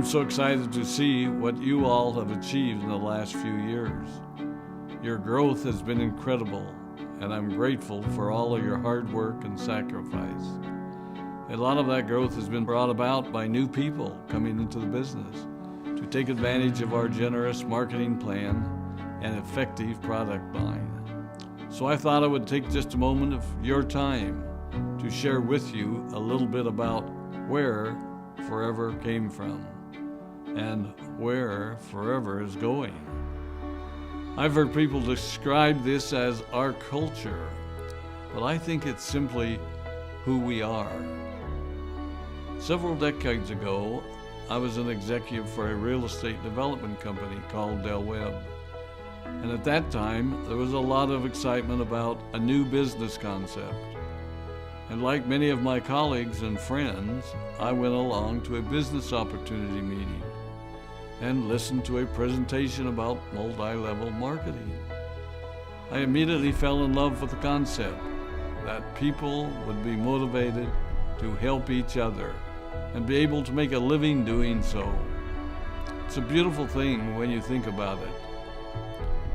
I'm so excited to see what you all have achieved in the last few years. Your growth has been incredible, and I'm grateful for all of your hard work and sacrifice. A lot of that growth has been brought about by new people coming into the business to take advantage of our generous marketing plan and effective product line. So I thought I would take just a moment of your time to share with you a little bit about where Forever came from and where Forever is going. I've heard people describe this as our culture, but I think it's simply who we are. Several decades ago, I was an executive for a real estate development company called Del Webb. And at that time, there was a lot of excitement about a new business concept. And like many of my colleagues and friends, I went along to a business opportunity meeting and listened to a presentation about multi-level marketing. I immediately fell in love with the concept that people would be motivated to help each other and be able to make a living doing so. It's a beautiful thing when you think about it.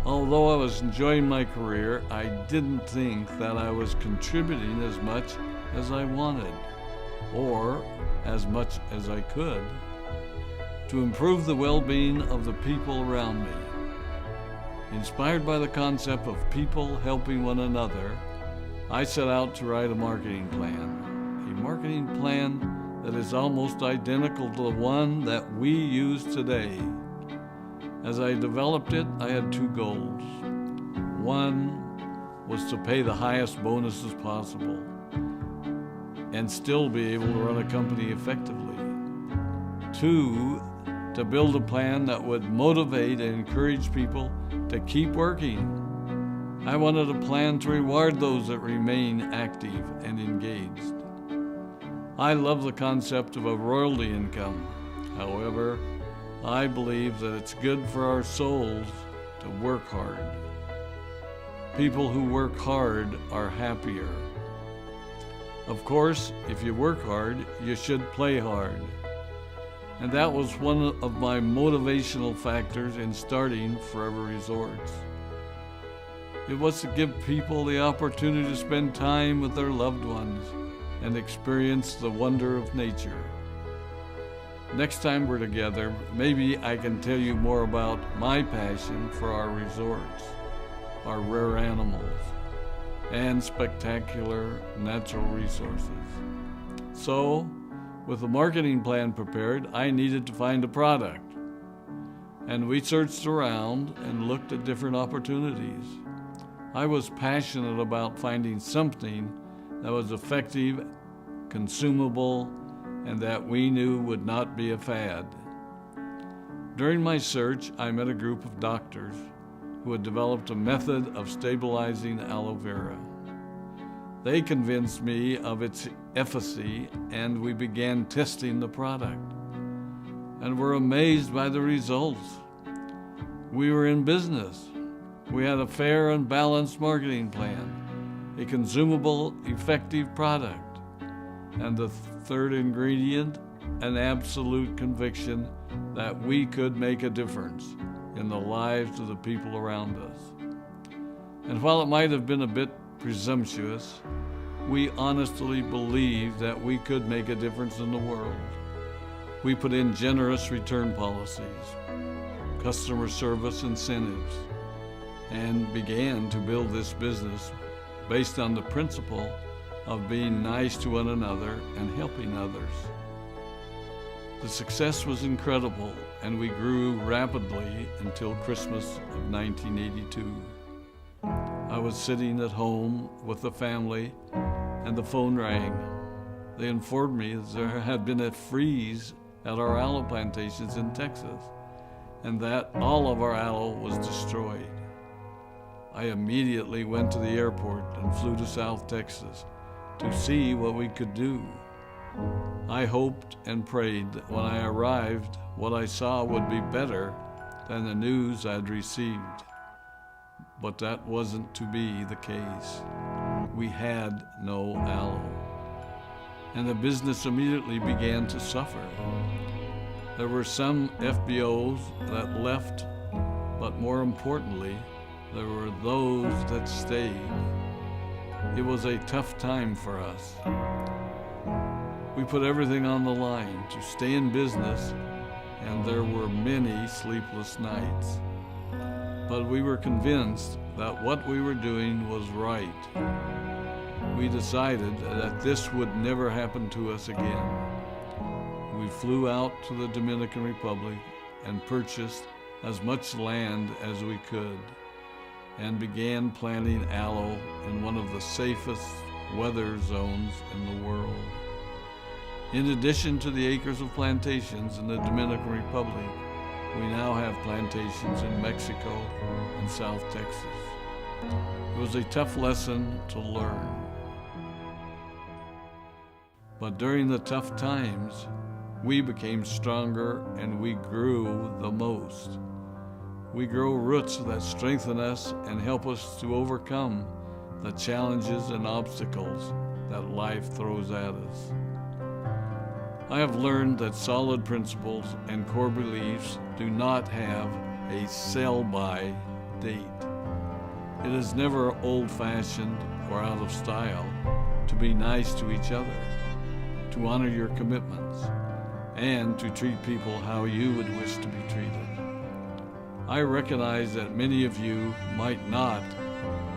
Although I was enjoying my career, I didn't think that I was contributing as much as I wanted, or as much as I could, to improve the well-being of the people around me. Inspired by the concept of people helping one another, I set out to write a marketing plan that is almost identical to the one that we use today. As I developed it, I had two goals. One was to pay the highest bonuses possible and still be able to run a company effectively. Two, to build a plan that would motivate and encourage people to keep working. I wanted a plan to reward those that remain active and engaged. I love the concept of a royalty income. However, I believe that it's good for our souls to work hard. People who work hard are happier. Of course, if you work hard, you should play hard. And that was one of my motivational factors in starting Forever Resorts. It was to give people the opportunity to spend time with their loved ones and experience the wonder of nature. Next time we're together, maybe I can tell you more about my passion for our resorts, our rare animals, and spectacular natural resources. So, with the marketing plan prepared, I needed to find a product. And we searched around and looked at different opportunities. I was passionate about finding something that was effective, consumable, and that we knew would not be a fad. During my search, I met a group of doctors who had developed a method of stabilizing aloe vera. They convinced me of its efficacy, and we began testing the product, and were amazed by the results. We were in business. We had a fair and balanced marketing plan, a consumable, effective product, and the third ingredient, an absolute conviction that we could make a difference in the lives of the people around us. And while it might have been a bit presumptuous, we honestly believed that we could make a difference in the world. We put in generous return policies, customer service incentives, and began to build this business based on the principle of being nice to one another and helping others. The success was incredible, and we grew rapidly until Christmas of 1982. I was sitting at home with the family, and the phone rang. They informed me that there had been a freeze at our aloe plantations in Texas, and that all of our aloe was destroyed. I immediately went to the airport and flew to South Texas to see what we could do. I hoped and prayed that when I arrived, what I saw would be better than the news I'd received. But that wasn't to be the case. We had no aloe, and the business immediately began to suffer. There were some FBOs that left, but more importantly, there were those that stayed. It was a tough time for us. We put everything on the line to stay in business, and there were many sleepless nights. But we were convinced that what we were doing was right. We decided that this would never happen to us again. We flew out to the Dominican Republic and purchased as much land as we could and began planting aloe in one of the safest weather zones in the world. In addition to the acres of plantations in the Dominican Republic, we now have plantations in Mexico and South Texas. It was a tough lesson to learn. But during the tough times, we became stronger and we grew the most. We grow roots that strengthen us and help us to overcome the challenges and obstacles that life throws at us. I have learned that solid principles and core beliefs do not have a sell-by date. It is never old-fashioned or out of style to be nice to each other, to honor your commitments, and to treat people how you would wish to be treated. I recognize that many of you might not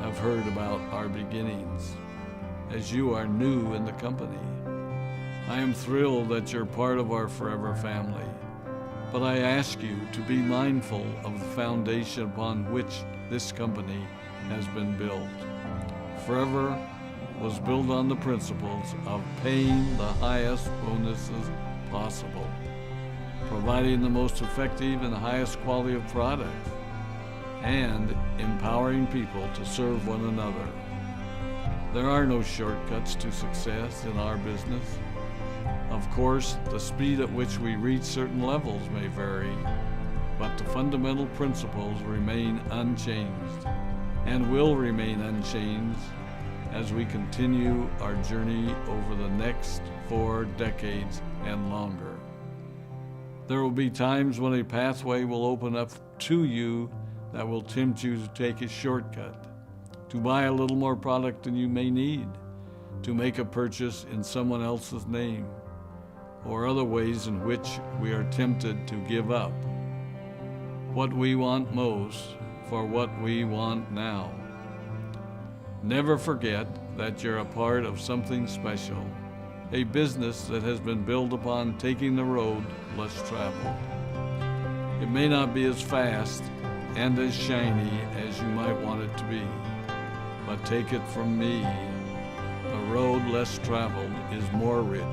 have heard about our beginnings, as you are new in the company. I am thrilled that you're part of our forever family, but I ask you to be mindful of the foundation upon which this company has been built. Forever was built on the principles of paying the highest bonuses possible, providing the most effective and highest quality of products, and empowering people to serve one another. There are no shortcuts to success in our business. Of course, the speed at which we reach certain levels may vary, but the fundamental principles remain unchanged and will remain unchanged as we continue our journey over the next 4 decades and longer. There will be times when a pathway will open up to you that will tempt you to take a shortcut, to buy a little more product than you may need, to make a purchase in someone else's name, or other ways in which we are tempted to give up what we want most for what we want now. Never forget that you're a part of something special, a business that has been built upon taking the road less traveled. It may not be as fast and as shiny as you might want it to be, but take it from me, the road less traveled is more rich,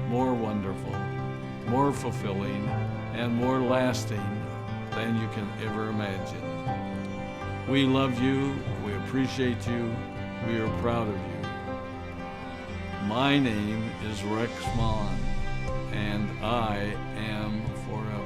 more wonderful, more fulfilling, and more lasting than you can ever imagine. We love you, we appreciate you, we are proud of you. My name is Rex Maughan, and I am forever.